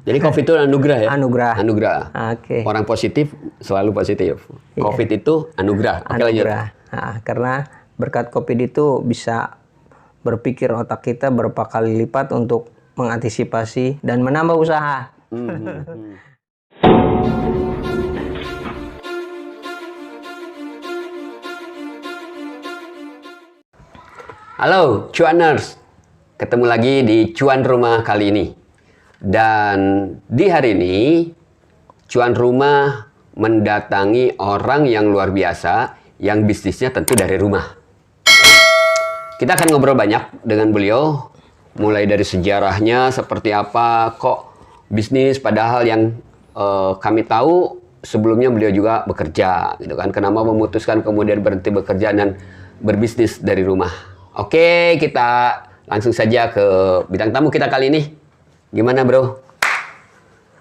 Jadi COVID itu anugerah ya? Anugerah. Anugerah. Oke. Orang positif selalu positif. Iya. COVID itu anugerah. Oke, lanjut. Anugerah. Nah, karena berkat COVID itu bisa berpikir otak kita berapa kali lipat untuk mengantisipasi dan menambah usaha. Halo cuaners, ketemu lagi di Cuan Rumah kali ini. Dan di hari ini Cuan Rumah mendatangi orang yang luar biasa yang bisnisnya tentu dari rumah. Kita akan ngobrol banyak dengan beliau, mulai dari sejarahnya seperti apa kok bisnis, padahal yang kami tahu sebelumnya beliau juga bekerja gitu kan. Kenapa memutuskan kemudian berhenti bekerja dan berbisnis dari rumah. Oke, kita langsung saja ke bintang tamu kita kali ini. Gimana bro?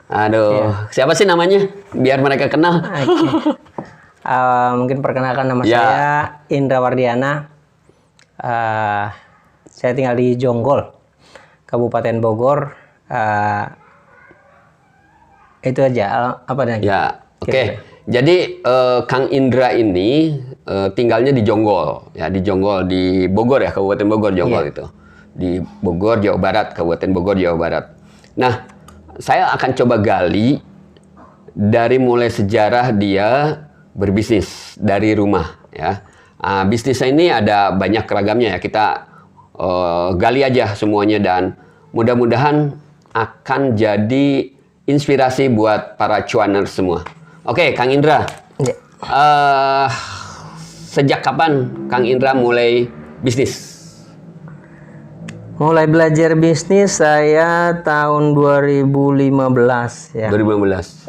Aduh, siapa sih namanya? Biar mereka kenal. Mungkin perkenalkan nama saya Indra Wardiana. Saya tinggal di Jonggol, Kabupaten Bogor. Itu aja. Apa lagi? Ya, oke. Jadi Kang Indra ini tinggalnya di Jonggol, ya di Jonggol di Bogor ya, Kabupaten Bogor Jonggol itu. Di Bogor, Jawa Barat, Kabupaten Bogor, Jawa Barat. Nah, saya akan coba gali dari mulai sejarah dia berbisnis dari rumah ya. Bisnisnya ini ada banyak ragamnya ya. Kita gali aja semuanya dan mudah-mudahan akan jadi inspirasi buat para cuaners semua. Oke, Kang Indra. Sejak kapan Kang Indra mulai bisnis? Mulai belajar bisnis saya tahun 2015 ya. 2015.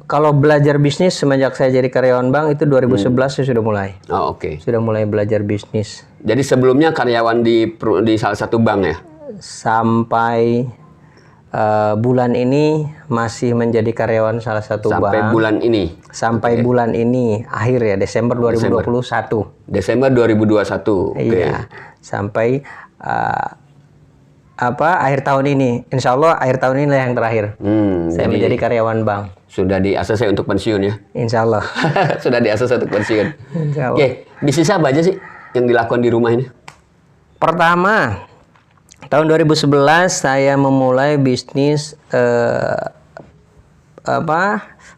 Kalau belajar bisnis semenjak saya jadi karyawan bank itu 2011 saya sudah mulai. Oh, oke. Sudah mulai belajar bisnis. Jadi sebelumnya karyawan di salah satu bank ya? Sampai bulan ini masih menjadi karyawan salah satu bank. Sampai bulan ini? Sampai bulan ini, akhir ya, Desember 2021. Desember 2021. Iya, sampai akhir tahun ini. Insya Allah akhir tahun ini lah yang terakhir. Saya menjadi karyawan bank. Sudah di ACC untuk pensiun ya? Insya Allah. Sudah di ACC untuk pensiun. Insya Allah. Oke, bisnis apa aja sih yang dilakukan di rumah ini? Pertama, tahun 2011 saya memulai bisnis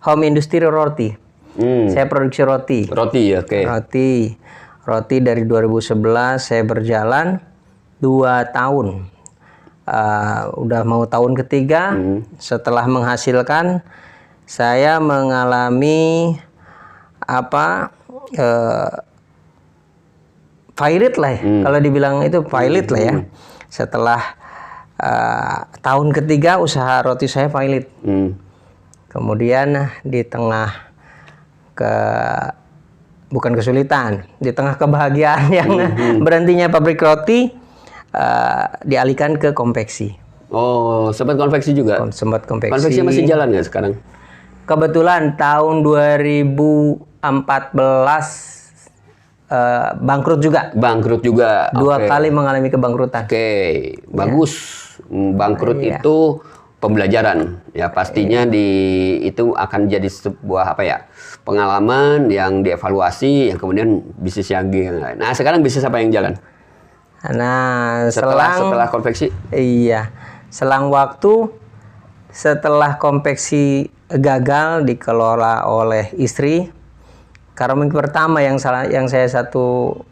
home industry roti. Saya produksi roti. Roti ya, oke. Roti dari 2011 saya berjalan 2 tahun. Udah mau tahun ketiga. Setelah menghasilkan, saya mengalami pilot lah ya. Kalau dibilang itu pilot lah ya. Setelah tahun ketiga usaha roti saya pilot. Kemudian di tengah bukan kesulitan, di tengah kebahagiaan yang berhentinya pabrik roti, dialihkan ke konveksi. Oh, sempat konveksi juga? Sempat konveksi. Konveksi masih jalan nggak sekarang? Kebetulan tahun 2014 bangkrut juga. Bangkrut juga. 2 kali mengalami kebangkrutan. Oke, bagus. Bangkrut itu pembelajaran. Ya pastinya itu akan jadi sebuah pengalaman yang dievaluasi, yang kemudian bisnis yang lain. Nah, sekarang bisnis apa yang jalan? Nah, setelah konveksi? Iya. Selang waktu setelah konveksi gagal dikelola oleh istri. Karena mungkin pertama yang saya satu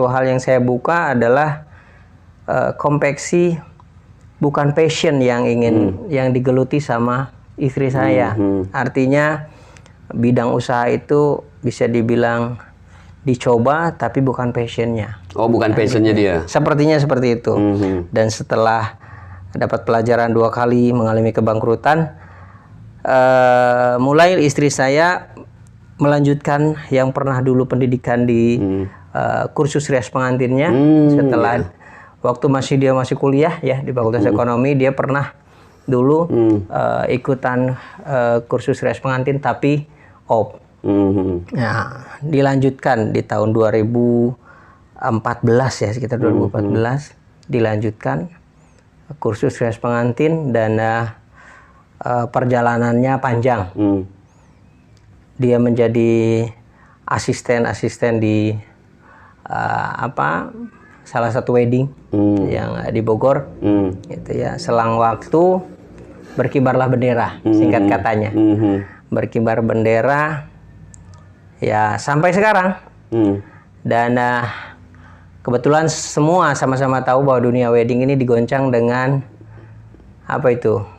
hal yang saya buka adalah konveksi bukan passion yang yang digeluti sama istri saya. Artinya bidang usaha itu bisa dibilang dicoba tapi bukan passionnya. Oh, bukan passionnya dia. Sepertinya seperti itu. Dan setelah dapat pelajaran 2 kali mengalami kebangkrutan, mulai istri saya melanjutkan yang pernah dulu pendidikan di kursus rias pengantinnya. Setelah waktu dia masih kuliah ya di Fakultas Ekonomi, dia pernah dulu ikutan kursus rias pengantin tapi off. Nah, dilanjutkan di tahun 2014 ya, sekitar 2014 dilanjutkan kursus rias pengantin dan perjalanannya panjang. Dia menjadi asisten di salah satu wedding yang di Bogor, gitu ya. Selang waktu berkibarlah bendera, singkat katanya. Berkibar bendera, ya sampai sekarang. Dan kebetulan semua sama-sama tahu bahwa dunia wedding ini digoncang dengan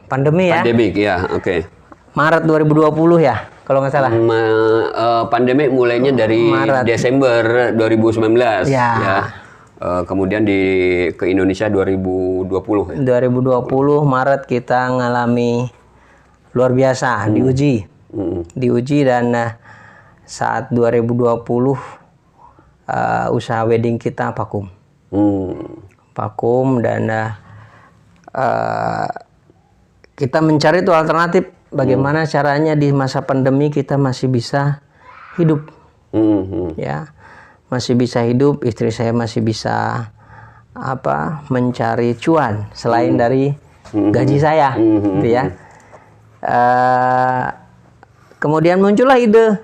pandemi ya. Pandemik ya, oke. Maret 2020 ya, kalau nggak salah. Pandemi mulainya dari Maret. Desember 2019 Ya. Kemudian ke Indonesia 2020 ya. 2020 Maret kita ngalami luar biasa, diuji dan saat 2020 usaha wedding kita vakum. Vakum dan kita mencari tuh alternatif bagaimana caranya di masa pandemi kita masih bisa hidup. Ya. Masih bisa hidup, istri saya masih bisa mencari cuan selain dari gaji saya, gitu ya. Kemudian muncullah ide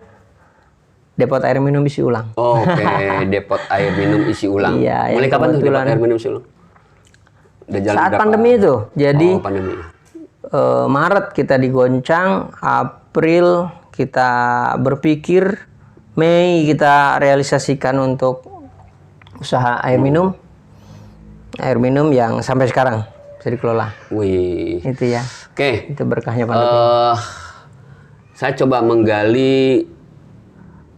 depot air minum isi ulang. Oke, depot air minum isi ulang. Iya, mulai kapan tuh depot air minum isi ulang? Saat pandemi itu. Jadi pandemi. Maret kita digoncang, April kita berpikir, Mei kita realisasikan untuk usaha air minum. Air minum yang sampai sekarang bisa dikelola. Wih. Itu ya. Oke. Itu berkahnya pandemi. Saya coba menggali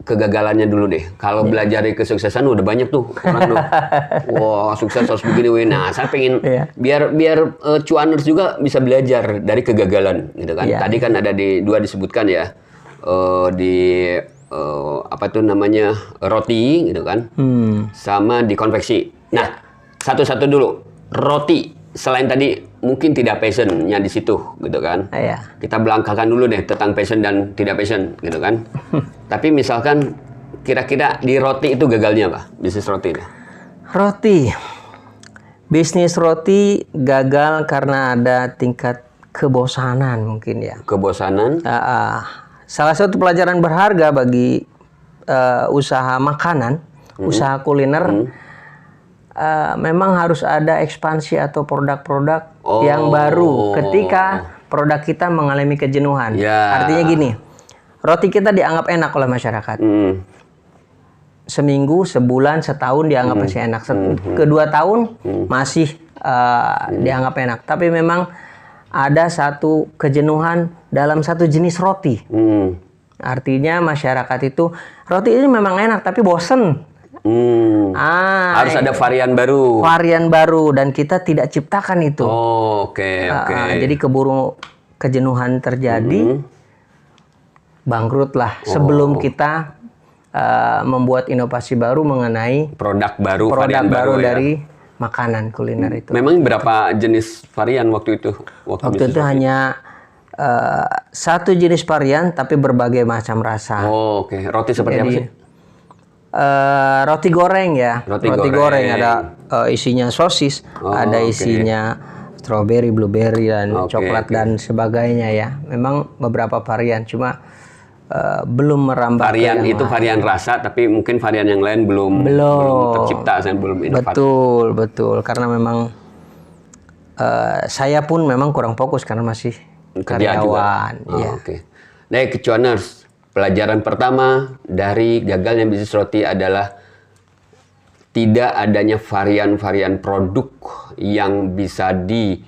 kegagalannya dulu deh. Kalau belajar dari kesuksesan udah banyak tuh orang tuh. Wah, sukses harus begini. Wih. Nah, saya pengen biar cuaners juga bisa belajar dari kegagalan, gitu kan. Tadi kan ada disebutkan ya roti gitu kan, sama di konveksi. Nah, satu-satu dulu. Roti, selain tadi mungkin tidak passionnya di situ, gitu kan. Kita belangkakan dulu deh tentang passion dan tidak passion, gitu kan. Tapi misalkan kira-kira di roti itu gagalnya apa? Bisnis roti ini? Bisnis roti gagal karena ada tingkat kebosanan mungkin ya. Kebosanan? Salah satu pelajaran berharga bagi usaha makanan, usaha kuliner, memang harus ada ekspansi atau produk-produk yang baru ketika produk kita mengalami kejenuhan. Artinya gini, roti kita dianggap enak oleh masyarakat. Seminggu, sebulan, setahun dianggap masih enak. Kedua tahun masih dianggap enak. Tapi memang ada satu kejenuhan dalam satu jenis roti. Artinya masyarakat itu, roti ini memang enak tapi bosen. Harus ada varian baru. Varian baru dan kita tidak ciptakan itu. Oke. Jadi keburu kejenuhan terjadi, bangkrutlah sebelum kita membuat inovasi baru mengenai produk baru, varian baru ya? dari makanan kuliner itu. Memang berapa jenis varian waktu itu? Waktu itu hanya satu jenis varian tapi berbagai macam rasa. Oke. Roti seperti apa sih? Roti goreng ya. Roti goreng ada isinya sosis, ada isinya strawberry, blueberry dan coklat dan sebagainya ya. Memang beberapa varian, cuma belum merambah varian itu varian rasa, tapi mungkin varian yang lain belum tercipta, belum inovatif. Betul karena memang saya pun memang kurang fokus karena masih karyawan. Oke. Nah, Cuaners, pelajaran pertama dari gagalnya bisnis roti adalah tidak adanya varian-varian produk yang bisa di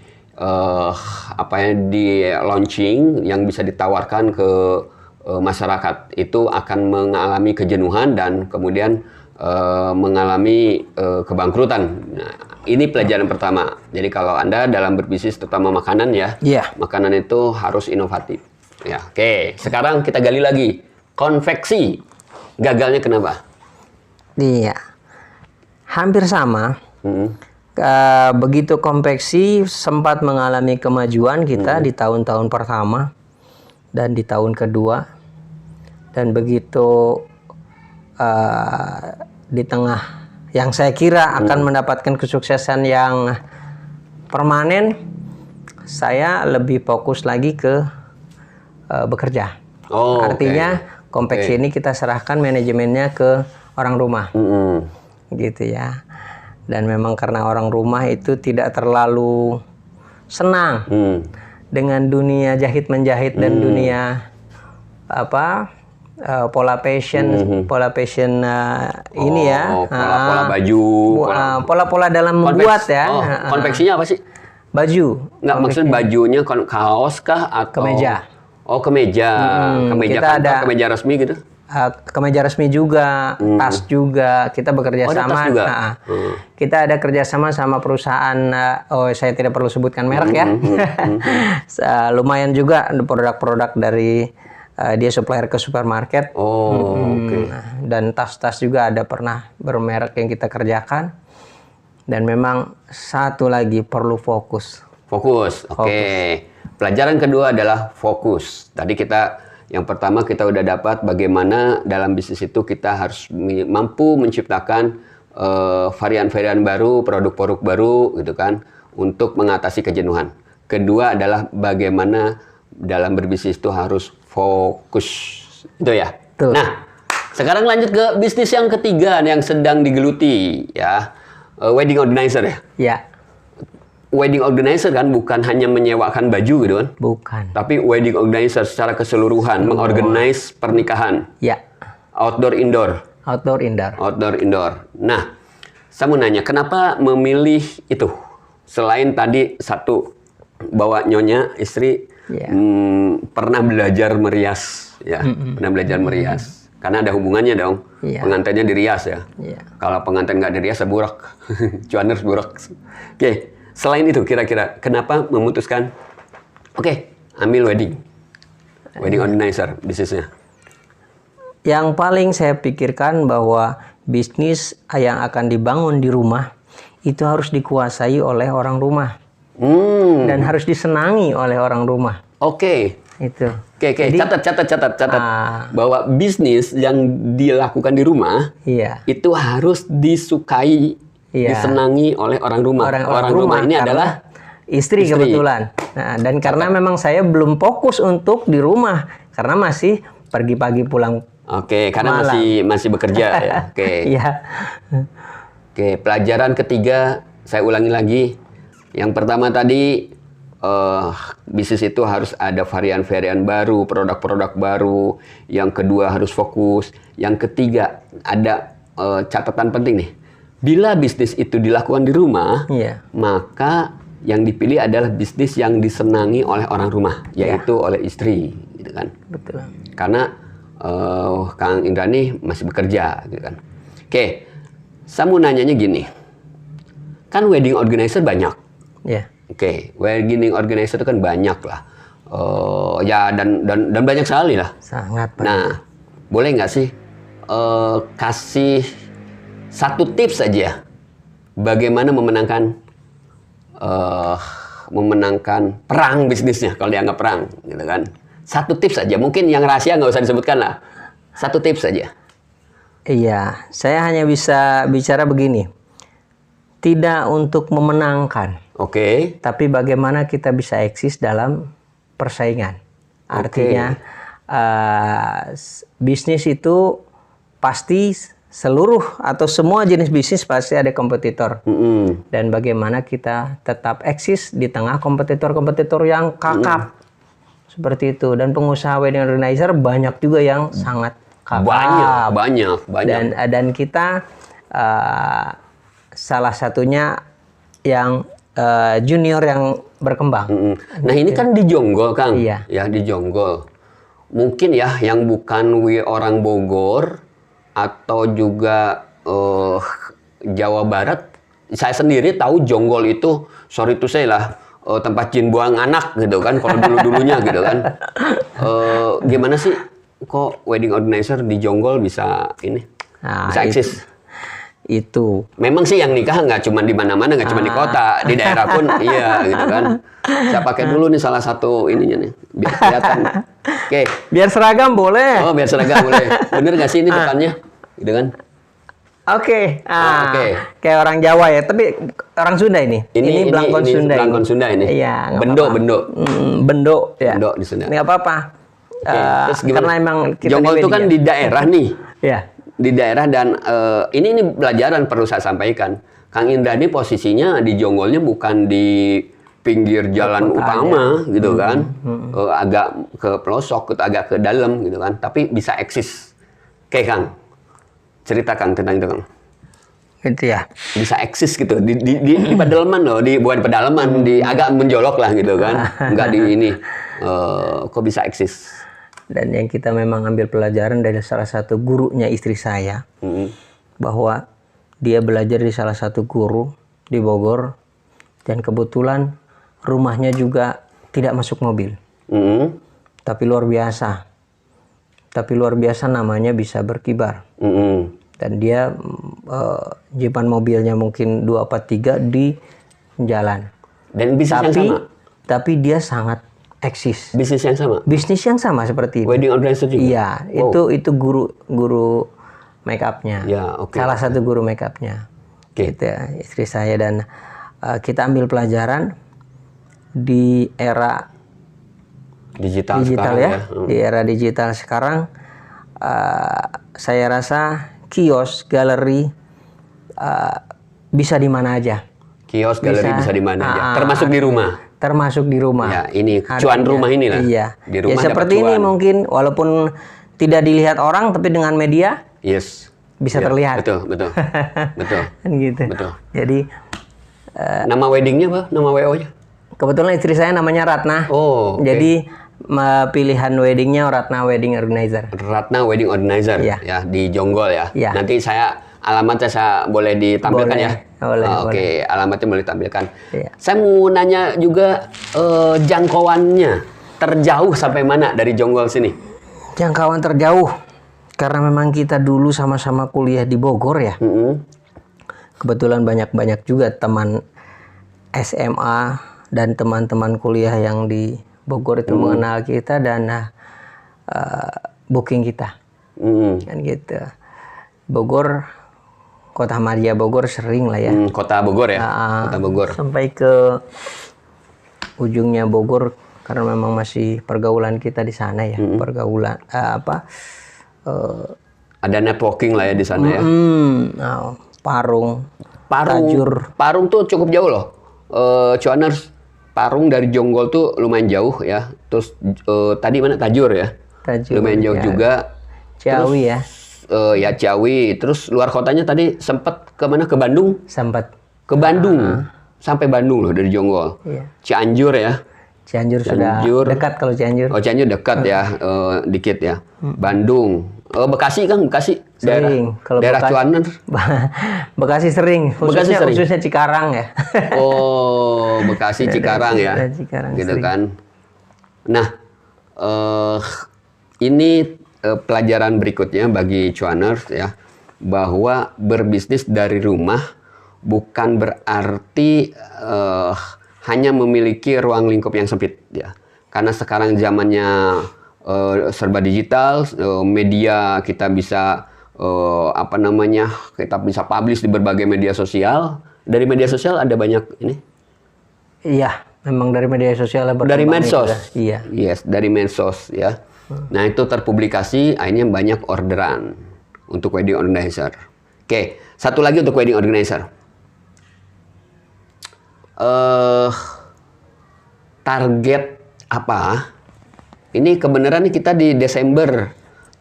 launching, yang bisa ditawarkan ke masyarakat. Itu akan mengalami kejenuhan dan kemudian mengalami kebangkrutan. Nah, ini pelajaran pertama. Jadi kalau Anda dalam berbisnis, terutama makanan ya, makanan itu harus inovatif. Ya, oke. Sekarang kita gali lagi. Konveksi. Gagalnya kenapa? Iya. Hampir sama. Begitu konveksi sempat mengalami kemajuan kita di tahun-tahun pertama dan di tahun kedua. Dan begitu di tengah yang saya kira akan mendapatkan kesuksesan yang permanen saya lebih fokus lagi ke bekerja. Oh, Artinya konveksi ini kita serahkan manajemennya ke orang rumah. Gitu ya. Dan memang karena orang rumah itu tidak terlalu senang dengan dunia jahit menjahit dan dunia pola fashion ini ya. Pola baju, Pola-pola dalam membuat ya. Konveksinya apa sih? Baju. Nggak, maksudnya bajunya kaos kah atau Kemeja. Oh, kemeja. Kemeja kita kantor, kemeja resmi gitu. Kemeja resmi juga, tas juga. Kita bekerja ada tas sama. juga? Kita ada kerjasama sama perusahaan. Saya tidak perlu sebutkan merek ya. Lumayan juga produk-produk dari dia supplier ke supermarket. Dan tas-tas juga ada pernah bermerek yang kita kerjakan. Dan memang satu lagi perlu fokus. Oke. Pelajaran kedua adalah fokus. Tadi yang pertama kita udah dapat bagaimana dalam bisnis itu kita harus mampu menciptakan varian-varian baru, produk-produk baru gitu kan untuk mengatasi kejenuhan. Kedua adalah bagaimana dalam berbisnis itu harus fokus. Itu ya. Betul. Nah, sekarang lanjut ke bisnis yang ketiga yang sedang digeluti ya. Wedding organizer ya. Ya. Wedding organizer kan bukan hanya menyewakan baju gitu kan. Bukan. Tapi wedding organizer secara keseluruhan mengorganize pernikahan. Ya. Outdoor indoor. Outdoor indoor. Nah, saya mau nanya kenapa memilih itu? Selain tadi satu bawa nyonya istri pernah belajar merias ya. Pernah belajar merias. Karena ada hubungannya dong. Pengantinnya dirias ya. Kalau pengantin nggak dirias ya burak. Cuaners burak. Oke. Selain itu, kira-kira kenapa memutuskan, ambil wedding organizer bisnisnya? Yang paling saya pikirkan bahwa bisnis yang akan dibangun di rumah itu harus dikuasai oleh orang rumah dan harus disenangi oleh orang rumah. Itu. Jadi, catat. Bahwa bisnis yang dilakukan di rumah itu harus disukai, disenangi oleh orang rumah. Orang rumah ini adalah istri kebetulan. Nah, dan karena memang saya belum fokus untuk di rumah karena masih pergi pagi pulang. Karena masih bekerja ya. Pelajaran ketiga saya ulangi lagi. Yang pertama tadi bisnis itu harus ada varian-varian baru, produk-produk baru. Yang kedua harus fokus. Yang ketiga ada catatan penting nih. Bila bisnis itu dilakukan di rumah, maka yang dipilih adalah bisnis yang disenangi oleh orang rumah, yaitu oleh istri, gitu kan? Betul. Karena Kang Indrani masih bekerja, gitu kan? Saya mau nanyanya gini, kan wedding organizer banyak. Wedding organizer itu kan banyak lah, dan banyak sekali lah. Sangat banyak. Nah, boleh nggak sih kasih satu tips saja bagaimana memenangkan perang bisnisnya kalau dianggap perang, gitu kan? Satu tips saja, mungkin yang rahasia nggak usah disebutkan lah. Satu tips saja. Iya, saya hanya bisa bicara begini. Tidak untuk memenangkan. Tapi bagaimana kita bisa eksis dalam persaingan. Artinya bisnis itu pasti seluruh atau semua jenis bisnis pasti ada kompetitor. Dan bagaimana kita tetap eksis di tengah kompetitor-kompetitor yang kakap. Seperti itu. Dan pengusaha wedding organizer banyak juga yang sangat kakap. Banyak. Dan kita salah satunya yang junior yang berkembang. Nah, ini kan di Jonggol, Kang. Iya. Ya, di Jonggol. Mungkin ya yang bukan orang Bogor atau juga Jawa Barat, saya sendiri tahu Jonggol itu, sorry to say lah, tempat jin buang anak gitu kan, kalau dulu-dulunya gitu kan. Gimana sih kok wedding organizer di Jonggol bisa bisa eksis? Itu memang sih yang nikah nggak cuma di mana-mana, nggak cuma di kota, di daerah pun iya gitu kan. Saya pakai dulu nih salah satu ininya nih biar kelihatan. Biar seragam boleh. Biar seragam boleh. Bener nggak sih ini depannya, gitu kan? Oke. Oke. Kayak orang Jawa ya, tapi orang Sunda ini. Ini Blangkon Sunda. Blangkon Sunda ini. Iya, nggak Bendo, apa-apa. bendo. Bendo ya. Bendo di Sunda. Nggak apa-apa. Oke, terus gimana? Karena emang kita Jonggol di itu kan wedding di daerah nih. ya. Di daerah dan ini pelajaran perlu saya sampaikan. Kang Indra ini posisinya di Jonggolnya bukan di pinggir jalan utama gitu kan. Agak ke pelosok, agak ke dalam gitu kan. Tapi bisa eksis. Oke Kang, cerita Kang tentang itu Kang. Gitu ya. Bisa eksis gitu di pedalaman loh, bukan di pedalaman, di agak menjolok lah gitu kan. Enggak di ini. Kok bisa eksis? Dan yang kita memang ambil pelajaran dari salah satu gurunya istri saya, bahwa dia belajar di salah satu guru di Bogor, dan kebetulan rumahnya juga tidak masuk mobil. Tapi luar biasa. Tapi luar biasa namanya bisa berkibar. Dan dia jepan mobilnya mungkin 2 apa 3 di jalan. Dan bisnis yang sama? Tapi dia sangat eksis. Bisnis yang sama? Bisnis yang sama seperti itu. Wedding organizer juga? Iya, Wow. itu guru make up-nya. Ya, oke. Salah satu guru make up-nya. Oke. Gitu ya, istri saya, dan kita ambil pelajaran di era Digital digital sekarang ya. Di era digital sekarang, saya rasa kios, galeri bisa di mana aja. Kios, galeri bisa di mana aja. Termasuk di rumah. Termasuk di rumah. Ya, ini cuan rumah inilah. Iya. Di rumah ya seperti dapat ini cuan. mungkin, walaupun tidak dilihat orang, tapi dengan media Yes. bisa Ya, terlihat. Betul, betul. Betul. Kan gitu. Betul. Jadi Nama weddingnya apa? Nama WO-nya? kebetulan istri saya namanya Ratna. Oh, oke. Jadi pilihan weddingnya Ratna Wedding Organizer. Ratna Wedding Organizer Iya. ya di Jonggol ya. Iya. Nanti alamatnya saya boleh ditampilkan Boleh, ya. boleh, Oke, alamatnya boleh ditampilkan. Iya. Saya mau nanya juga jangkauannya terjauh sampai mana dari Jonggol sini? Jangkauan terjauh, karena memang kita dulu sama-sama kuliah di Bogor ya. Kebetulan banyak-banyak juga teman SMA dan teman-teman kuliah yang di Bogor itu mengenal kita dan booking kita. Kan gitu. Bogor, Kota Madia Bogor sering lah ya. Kota Bogor ya. Kota Bogor. Sampai ke ujungnya Bogor, karena memang masih pergaulan kita di sana ya. Pergaulan Ada networking lah ya di sana ya. Parung, Tajur. Parung tuh cukup jauh loh. Cuaners, Parung dari Jonggol tuh lumayan jauh ya. Terus tadi mana Tajur ya? Tajur, Lumayan jauh ya. juga. Ciawi ya. Ya Ciawi. Terus luar kotanya tadi sempat ke mana? Ke Bandung? Sempat. Ke Bandung. Sampai Bandung loh dari Jonggol. Iya. Cianjur ya. Cianjur sudah Cianjur. dekat kalau Cianjur. Oh Cianjur dekat ya. Dikit ya. Bandung. Bekasi kan? Bekasi. Sering. Kalau daerah Bekasi- Cuaner. Bekasi sering. Khususnya, sering. khususnya Cikarang ya. Oh, Bekasi, Cikarang ya. daerah Cikarang Gitu sering. kan. Nah, ini pelajaran berikutnya bagi cuaners ya, bahwa berbisnis dari rumah bukan berarti hanya memiliki ruang lingkup yang sempit ya. Karena sekarang zamannya serba digital, media kita bisa kita bisa publish di berbagai media sosial. Dari media sosial ada banyak ini. Iya, memang dari media sosial lah Dari berkembang medsos. itu dah. Iya. Yes, dari medsos ya. Nah, itu terpublikasi, akhirnya banyak orderan untuk wedding organizer. Oke, satu lagi untuk wedding organizer. Target apa? Ini kebenaran nih kita di Desember.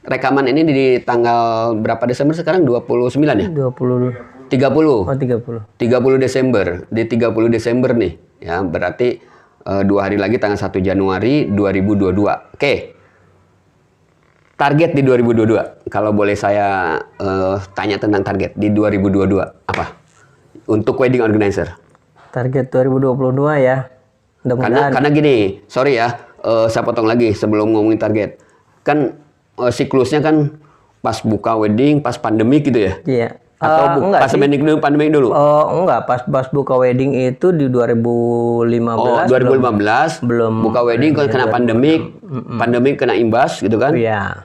Rekaman ini di tanggal berapa Desember sekarang? 29 ya? 20. 30. Oh, 30. 30 Desember. Di 30 Desember nih. Ya, berarti 2 hari lagi tanggal 1 Januari 2022. Oke. Target di 2022. Kalau boleh saya tanya tentang target di 2022 apa? Untuk wedding organizer. Target 2022 ya. Mudah-mudahan. Karena gini, sorry ya, saya potong lagi sebelum ngomongin target. Kan siklusnya kan pas buka wedding, pas pandemi gitu ya. Iya. Atau enggak pas sih. pandemi dulu? Enggak, pas buka wedding itu di 2015. Oh, 2015 belum buka wedding kan kena pandemik kena imbas gitu kan? Iya.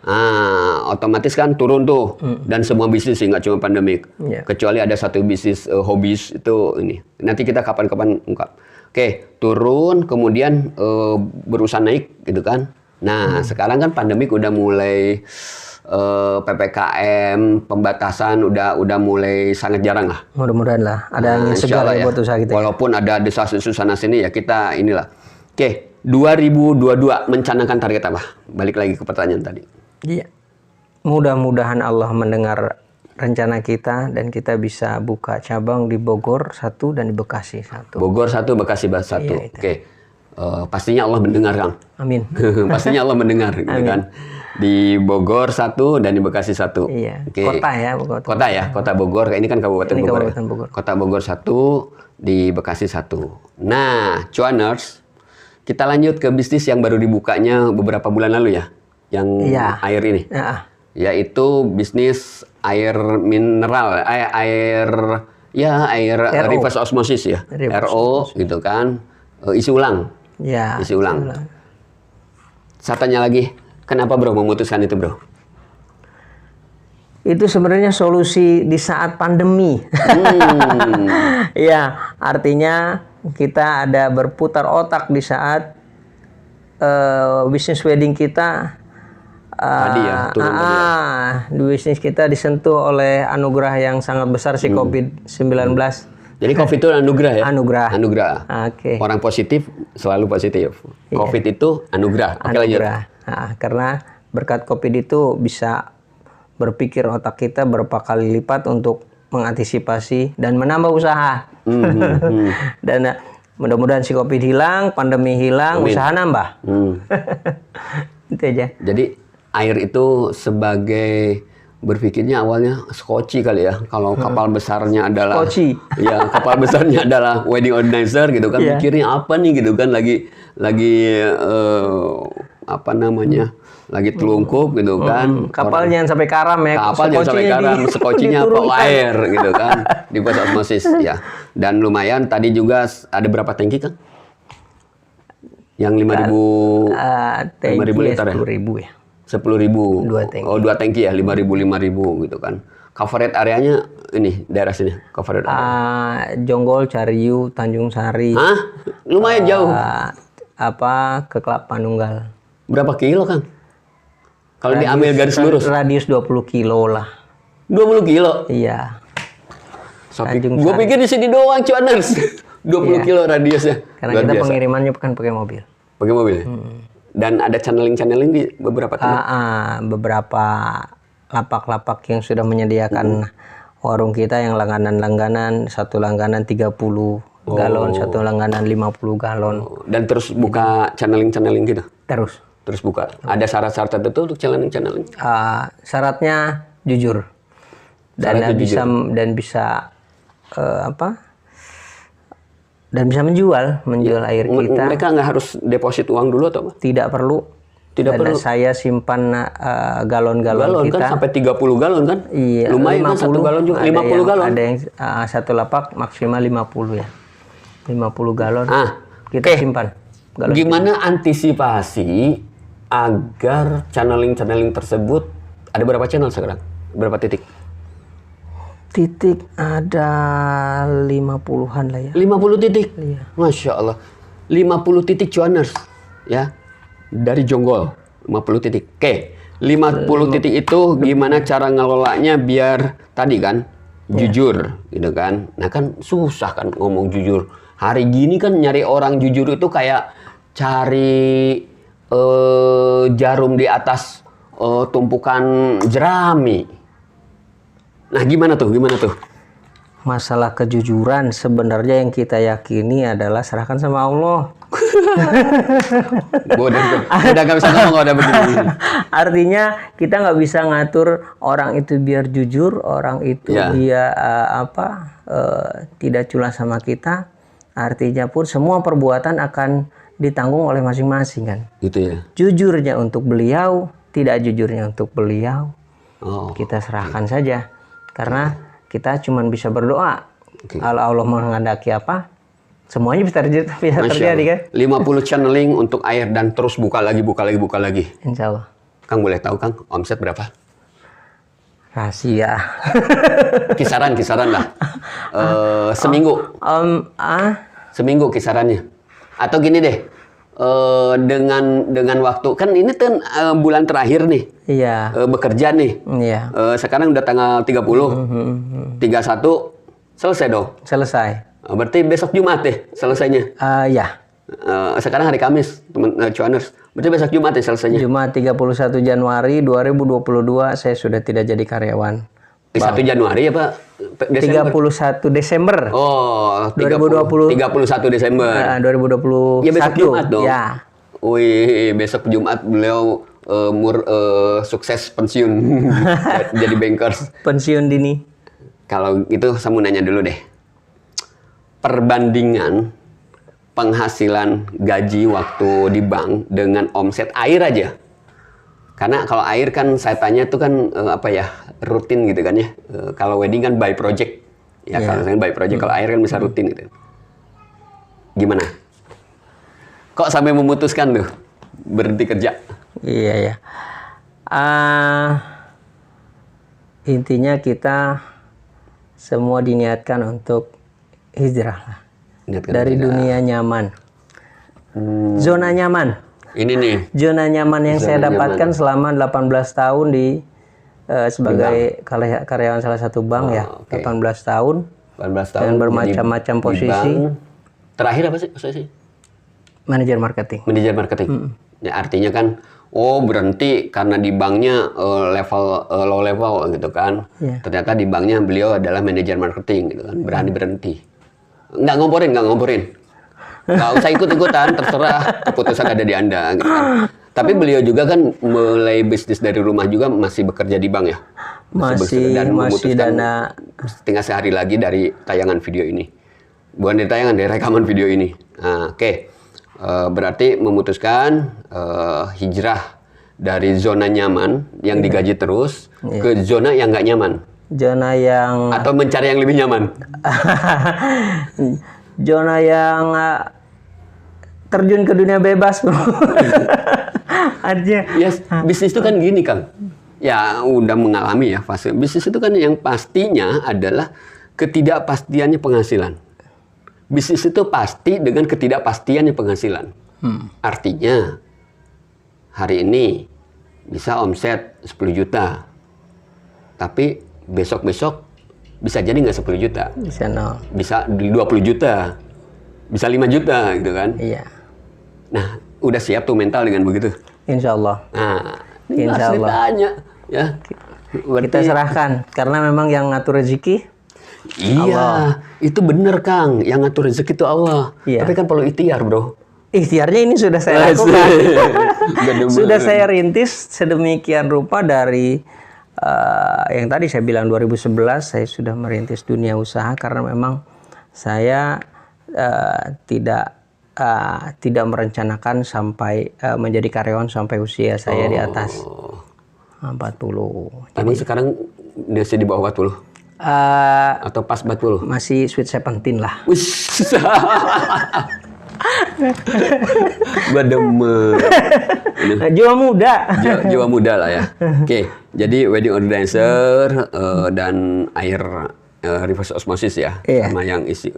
Otomatis kan turun tuh dan semua bisnis sih nggak cuma pandemik. Iya. Kecuali ada satu bisnis hobis itu ini. Nanti kita kapan-kapan ungkap. Oke, turun kemudian berusaha naik gitu kan. Nah, sekarang kan pandemik udah mulai PPKM, pembatasan udah mulai sangat jarang lah. Mudah-mudahan lah ada angin Insya segar Allah ya buat usaha kita. Walaupun ada desas-desus sana sini ya kita inilah. Oke, 2022 mencanangkan target apa? Balik lagi ke pertanyaan tadi. Iya. Mudah-mudahan Allah mendengar rencana kita dan kita bisa buka cabang di Bogor 1 dan di Bekasi 1. Bogor 1, Bekasi 1. Iya, itu. Oke. Pastinya Allah mendengar, Kang. Amin. Pastinya Allah mendengar gitu kan. Di Bogor 1 dan di Bekasi 1. Iya. Oke. Kota ya, Kota ya, Kota Bogor. Ini kan Kabupaten Ini Bogor. Kabupaten Ya? Bogor. Kota Bogor 1, di Bekasi 1. Nah, cuaners, kita lanjut ke bisnis yang baru dibukanya beberapa bulan lalu ya. Yang Iya. air ini. Ya. Yaitu bisnis air mineral, air RO. reverse osmosis ya. Reverse RO gitu kan. Isi ulang. Ya. Isi ulang. Saya tanya lagi, kenapa bro memutuskan itu bro? Itu sebenarnya solusi di saat pandemi. Ya, artinya kita ada berputar otak di saat bisnis wedding kita Tadi ya, turun tadi ya. bisnis kita disentuh oleh anugerah yang sangat besar si COVID-19. Jadi COVID itu anugerah ya? Anugerah. Anugerah. Oke. Orang positif selalu positif. COVID itu anugerah. Oke, lanjut. Anugerah. Karena berkat COVID itu bisa berpikir otak kita berapa kali lipat untuk mengantisipasi dan menambah usaha. Dan mudah-mudahan si COVID hilang, pandemi hilang, usaha nambah. Itu aja. Jadi air itu sebagai berpikirnya awalnya skoci kali ya. Kalau kapal besarnya adalah Skoci. ya kapal besarnya adalah wedding organizer gitu kan. Iya. Mikirnya apa nih gitu kan lagi apa namanya? Lagi telungkup gitu kan. Kapal jangan sampai karam ya. Kapal jangan sampai karam, skocinya apa diturunkan. air gitu kan. Dibuat osmosis ya. Dan lumayan tadi juga ada berapa tangki kan? Yang 5.000 5.000 liter ya? 10.000 ya. 10.000. Dua tangki. Oh, 2 tangki ya, 5.000 gitu kan. Coverage areanya ini daerah sini, coverage area. Jonggol, Cariu, Tanjung Sari. Hah? Lumayan jauh. Ke Kelapa Nunggal. Berapa kilo, Kang? Kalau diambil garis lurus Radius 20 kilo lah. 20 kilo. Iya. Gue pikir di sini doang, cuaners. 20 kilo radiusnya. Karena kita pengirimannya bukan pakai mobil. Pakai mobil. Dan ada channeling di beberapa tempat. Beberapa lapak-lapak yang sudah menyediakan warung kita yang langganan, satu langganan 30 galon, satu langganan 50 galon. Dan terus buka channeling gitu. Terus buka. Ada syarat-syarat tertentu untuk channeling. syaratnya jujur. Dan bisa menjual air kita. Mereka nggak harus deposit uang dulu atau apa? Tidak perlu. Tidak perlu. Saya simpan galon-galon kita. Kan sampai 30 galon kan? Iya. Lumayan 50, kan 1 galon juga. 50 galon. Ada yang satu lapak maksimal 50 ya. 50 galon. Kita simpan. Galon Gimana antisipasi agar channeling tersebut ada berapa channel sekarang? Berapa titik? Titik ada 50-an lah ya. 50 titik. Iya. Masya Allah. 50 titik cuaners ya. Dari Jonggol 50 titik. Oke. 50 titik itu gimana cara ngelolanya biar tadi kan jujur gitu kan. Nah kan susah kan ngomong jujur. Hari gini kan nyari orang jujur itu kayak cari jarum di atas tumpukan jerami. Nah, gimana tuh? Masalah kejujuran sebenarnya yang kita yakini adalah serahkan sama Allah. Udah gak bisa ngomong udah begini. Artinya kita nggak bisa ngatur orang itu biar jujur, orang itu dia tidak culas sama kita. Artinya pun semua perbuatan akan ditanggung oleh masing-masing kan. Gitu ya. Jujurnya untuk beliau, tidak jujurnya untuk beliau. Kita serahkan saja. Karena kita cuman bisa berdoa. Kalau Allah menghendaki apa, semuanya bisa terjadi kan? 50 channeling untuk air dan terus buka lagi. Insya Allah. Kang boleh tahu Kang, omset berapa? Rahasia. Kisaran lah. Seminggu. Seminggu kisarannya. Atau gini deh, dengan waktu kan ini kan bulan terakhir nih. Iya. Bekerja nih. Iya. Sekarang udah tanggal 30. 31 selesai dong. Selesai. Berarti besok Jumat deh selesainya. Ya. Sekarang hari Kamis, teman Cuaners. Berarti besok Jumat ya selesainya. Jumat 31 Januari 2022 saya sudah tidak jadi karyawan. 1 Januari ya Pak? Desember. 31 Desember. Oh, 2020. 31 Desember. 2021. Ya besok Jumat dong. Ya. Wih, besok Jumat beliau sukses pensiun jadi bankers. Pensiun dini. Kalau itu saya mau nanya dulu deh. Perbandingan penghasilan gaji waktu di bank dengan omset air aja. Karena kalau air kan saya tanya tuh kan rutin gitu kan ya. Kalau wedding kan by project. Ya kalau saya by project, kalau air kan bisa rutin gitu. Gimana? Kok sampai memutuskan tuh berhenti kerja? Iya ya. Intinya kita semua diniatkan untuk hijrah lah. Dari dunia nyaman. Zona nyaman. Ini nih. Zona nyaman yang saya dapatkan selama 18 tahun sebagai karyawan salah satu bank ya. 18 tahun. 18 tahun. Dan bermacam-macam posisi. Terakhir apa sih posisi? Manajer marketing. Manajer marketing. Ya artinya kan berhenti karena di banknya low level gitu kan. Yeah. Ternyata di banknya beliau adalah manajer marketing gitu kan. Berani berhenti. Nggak ngomporin. Nggak usah ikut-ikutan, terserah, keputusan ada di Anda gitu kan. Tapi beliau juga kan mulai bisnis dari rumah juga, masih bekerja di bank ya? Masih dana. Tinggal sehari lagi dari tayangan video ini. Bukan dari tayangan, dari rekaman video ini. Nah, oke. Berarti memutuskan hijrah dari zona nyaman yang digaji terus ke zona yang nggak nyaman. Zona yang... Atau mencari yang lebih nyaman. Zona yang terjun ke dunia bebas, bro. Artinya, yes, bisnis itu kan gini, Kang. Ya, udah mengalami ya fase. Bisnis itu kan yang pastinya adalah ketidakpastiannya penghasilan. Bisnis itu pasti dengan ketidakpastiannya penghasilan. Artinya, hari ini bisa omset 10 juta. Tapi besok-besok bisa jadi nggak 10 juta. Bisa nol. Bisa 20 juta. Bisa 5 juta gitu kan. Iya. Nah, udah siap tuh mental dengan begitu? Insya Allah. Nah, Insya Allah. Ditanya, ya. Kita serahkan. Karena memang yang ngatur rezeki. Iya, Allah. Itu bener Kang. Yang ngatur rezeki itu Allah. Iya. Tapi kan perlu ikhtiar, bro. Ikhtiarnya ini sudah saya lakukan. Sudah saya rintis sedemikian rupa dari yang tadi saya bilang 2011 saya sudah merintis dunia usaha karena memang saya tidak merencanakan sampai menjadi karyawan sampai usia saya di atas 40. Emang sekarang masih di bawah 40? Atau pas 40? Masih sweet 17 lah. Gua demen. Jiwa muda. Jiwa muda lah ya. Oke, jadi wedding organizer dan air reverse osmosis ya. Iya. Sama yang isi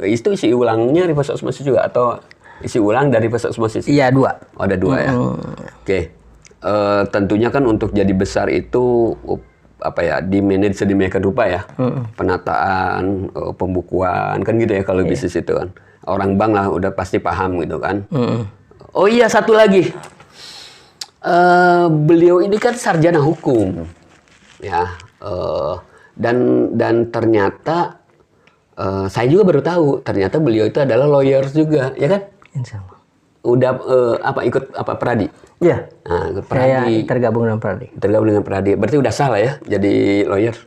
ulangnya reverse osmosis juga atau isi ulang dari reverse osmosis? Iya, 2. Oh, ada 2 ya. Oke. Tentunya kan untuk jadi besar itu di manage sedemikian rupa ya. Penataan, pembukuan kan gitu ya kalau bisnis itu kan. Orang bank lah udah pasti paham gitu kan. Oh iya, satu lagi. Beliau ini kan sarjana hukum. Ya. Dan ternyata saya juga baru tahu ternyata beliau itu adalah lawyer juga, ya kan? Insya Allah. Udah ikut Pradi? Iya. Nah, ikut Pradi. Saya tergabung dengan Pradi. Tergabung dengan Pradi. Berarti udah sah lah ya jadi lawyer?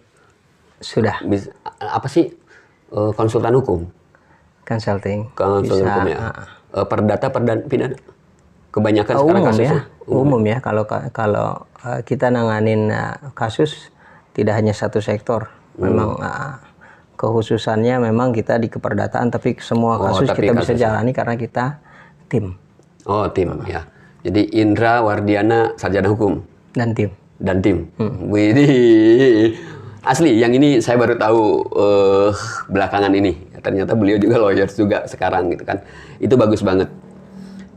Sudah. Apa sih konsultan hukum? Consulting. Konsultan hukum ya. Perdata, pidana. Kebanyakan sekarang umum kasus ya. Umum ya. Kalau kita nanganin kasus tidak hanya satu sektor. Memang kekhususannya memang kita di keperdataan, tapi semua kasus kita bisa jalani karena kita tim. Oh, tim ya. Jadi Indra Wardiana sarjana hukum Dan tim. Widih. Asli, yang ini saya baru tahu belakangan ini. Ternyata beliau juga lawyers juga sekarang gitu kan. Itu bagus banget.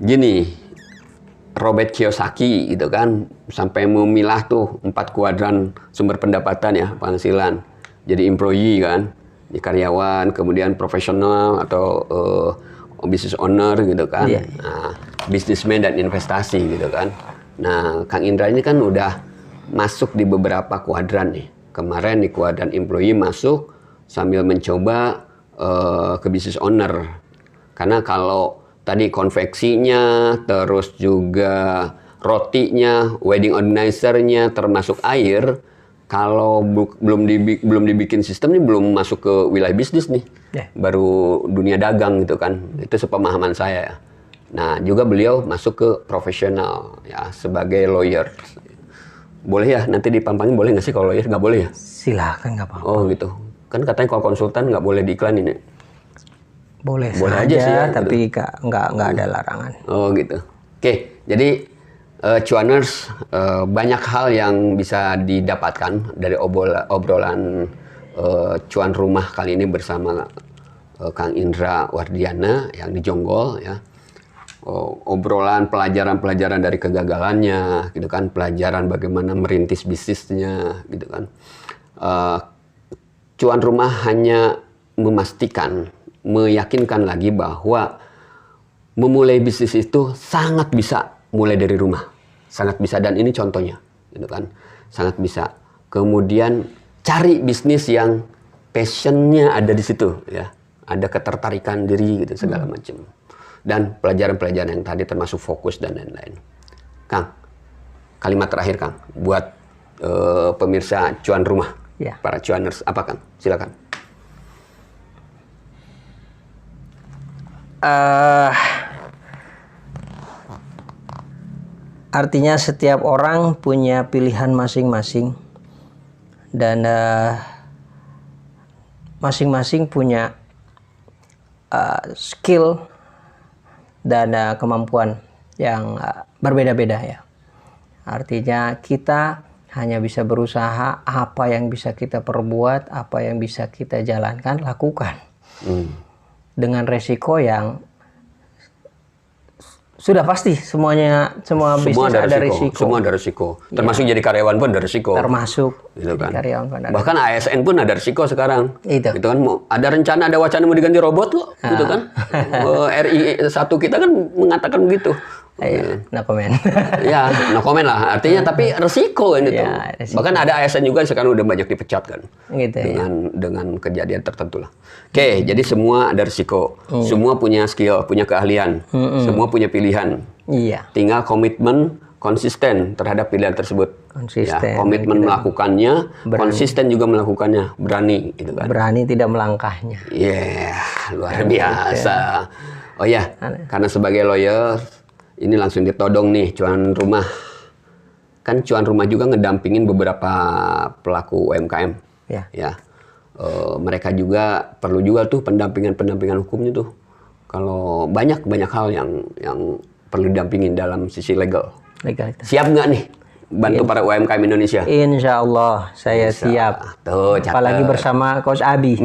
Gini, Robert Kiyosaki gitu kan sampai memilah tuh 4 kuadran sumber pendapatan ya, penghasilan. Jadi employee kan, di karyawan, kemudian profesional atau business owner gitu kan. Yeah. Nah, businessman dan investasi gitu kan. Nah, Kang Indra ini kan udah masuk di beberapa kuadran nih. Kemarin di kuadran employee masuk sambil mencoba ke business owner. Karena kalau tadi konveksinya, terus juga rotinya, wedding organizer-nya, termasuk air, kalau belum dibikin sistem ini belum masuk ke wilayah bisnis nih. Yeah. Baru dunia dagang gitu kan. Itu sepemahaman saya ya. Nah, juga beliau masuk ke profesional ya sebagai lawyer. Boleh ya nanti dipampangin, boleh nggak sih kalau lawyer? Nggak boleh ya? Silahkan, nggak apa-apa. Oh gitu. Kan katanya kalau konsultan nggak boleh diiklanin ya? Boleh Boleh saja, aja sih ya, tapi nggak ada larangan. Oh gitu. Oke, jadi cuaners, banyak hal yang bisa didapatkan dari obrolan cuan rumah kali ini bersama Kang Indra Wardiana yang di Jonggol ya. Obrolan pelajaran-pelajaran dari kegagalannya gitu kan, pelajaran bagaimana merintis bisnisnya gitu kan. Cuan rumah hanya memastikan, meyakinkan lagi bahwa memulai bisnis itu sangat bisa mulai dari rumah, sangat bisa, dan ini contohnya gitu kan, sangat bisa. Kemudian cari bisnis yang passionnya ada di situ ya, ada ketertarikan diri gitu segala macam. Dan pelajaran-pelajaran yang tadi termasuk fokus dan lain-lain. Kang, kalimat terakhir Kang, buat pemirsa cuan rumah, ya. Para cuaners, apa Kang? Silakan. Artinya setiap orang punya pilihan masing-masing dan masing-masing punya skill dan kemampuan yang berbeda-beda ya. Artinya kita hanya bisa berusaha, apa yang bisa kita perbuat, apa yang bisa kita jalankan, lakukan. Dengan resiko yang sudah pasti semua bisnis ada risiko. Semua ada risiko. Termasuk jadi karyawan pun ada risiko. Termasuk gitu kan. jadi karyawan pun ada. Bahkan ASN pun ada risiko sekarang. Itu. Gitu kan, ada rencana, ada wacana mau diganti robot loh, gitu kan. RI 1 kita kan mengatakan begitu. No comment. Ya, no comment lah. Artinya tapi resiko kan itu. Ya, resiko. Bahkan ada ASN juga sekarang udah banyak dipecat kan. Gitu, dengan kejadian tertentu lah. Oke, jadi semua ada risiko. Semua punya skill, punya keahlian. Semua punya pilihan. Iya. Tinggal komitmen konsisten terhadap pilihan tersebut. Konsisten. Ya, komitmen melakukannya, konsisten juga melakukannya, berani gitu kan. Berani tidak melangkahnya. Iya, luar biasa. Oh ya, karena sebagai lawyer ini langsung ditodong nih cuan rumah. Kan cuan rumah juga ngedampingin beberapa pelaku UMKM. Ya. Mereka juga perlu juga tuh pendampingan hukumnya tuh. Kalau banyak hal yang perlu didampingin dalam sisi legal. Legalitas. Siap nggak nih bantu para UMKM Indonesia? Insya Allah saya siap. Tuh, apalagi bersama Coach Abi.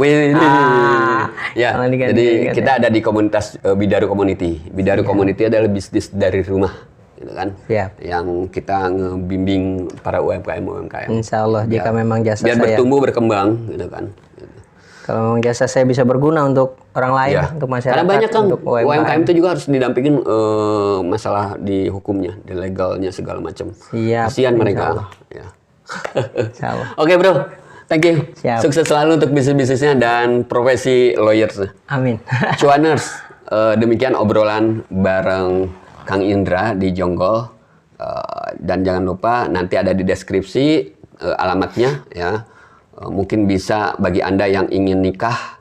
Ya, jadi kita ada di komunitas Bidaru Community. Bidaru Community adalah bisnis dari rumah, gitu kan? Siap. Yang kita ngebimbing para UMKM. Insya Allah jika memang jasa biar saya bertumbuh berkembang, gitu kan? Kalau memang jasa saya bisa berguna untuk orang lain, untuk masyarakat. Karena banyak kan untuk UMKM itu juga harus didampingin masalah di hukumnya, di legalnya segala macam. Kasihan mereka. Ya. Oke bro, thank you. Siap. Sukses selalu untuk bisnis-bisnisnya dan profesi lawyers. Amin. Cuaners, demikian obrolan bareng Kang Indra di Jonggol. Dan jangan lupa nanti ada di deskripsi alamatnya ya. Mungkin bisa bagi Anda yang ingin nikah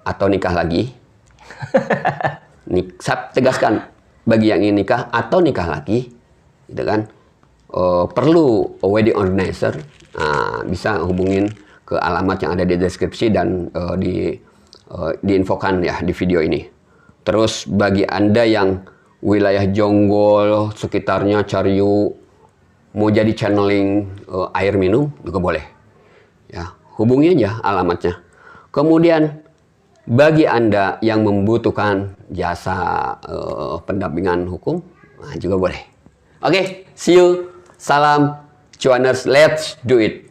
atau nikah lagi. Saya tegaskan, bagi yang ingin nikah atau nikah lagi, gitu kan, perlu wedding organizer, bisa hubungin ke alamat yang ada di deskripsi dan diinfokan ya di video ini. Terus bagi Anda yang wilayah Jonggol, sekitarnya Cariu, mau jadi channeling air minum juga boleh. Ya, hubungi aja alamatnya. Kemudian bagi Anda yang membutuhkan jasa pendampingan hukum, nah juga boleh. Oke, see you. Salam Cuaners, let's do it.